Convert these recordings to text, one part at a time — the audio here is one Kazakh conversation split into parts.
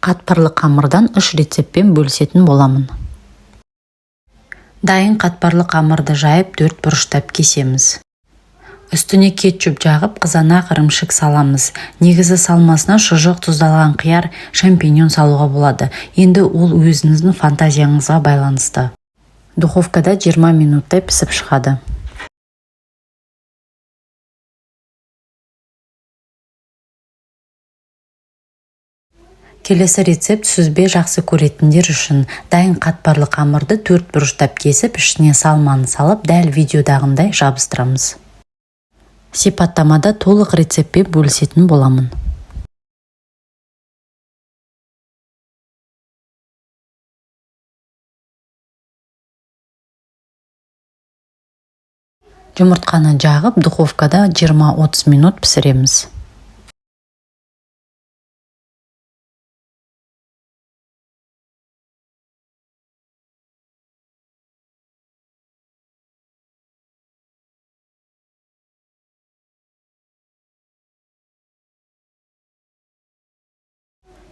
Қатпарлы қамырдан 3 рецептпен бөлісетін боламын. Дайын қатпарлы қамырды жайып 4 бұрыштап кесеміз. Үстіне кетчуп жағып, қызанақ, ірімшік саламыз. Негізі салмасына шұжық, тұздалған қияр, шампиньон салуға болады. Енді ол өзіңіздің фантазияңызға байланысты. Духовкада 20 минуттай пісіп шығады. Келесі рецепт сүзбе жақсы көретіндер үшін. Дайын қатпарлы қамырды 4 бұрыштап кесіп, ішіне салманы салып, дәл видеодағындай жабыстырамыз. Сипаттамада толық рецептпен бөлісетін боламын. Жұмыртқаны жағып, духовкада 20-30 минут пісіреміз.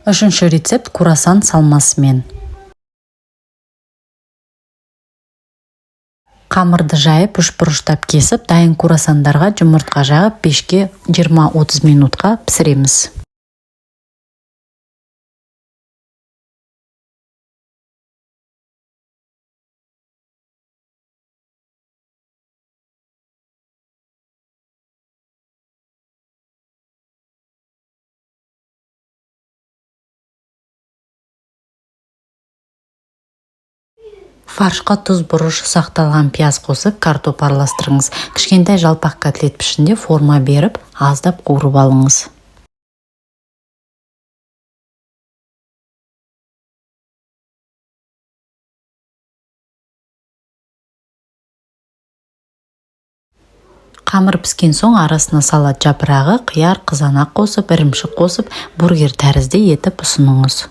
Үшінші рецепт круассан салмасымен. Қамырды жайып, 3 бұрыштап кесіп, дайын круассандарға жұмыртқа жағып, пешке 20-30 минутқа пісіреміз. Фаршқа тұз, бұрыш, сақталған пияз қосып, картоп араластырыңыз. Кішкентай жалпақ котлет пішінде форма беріп, аздап қуырып алыңыз. Қамыр піскен соң арасына салат жапырағы, қияр, қызанақ қосып, ірімшік қосып, бургер тәрізді етіп ұсыныңыз.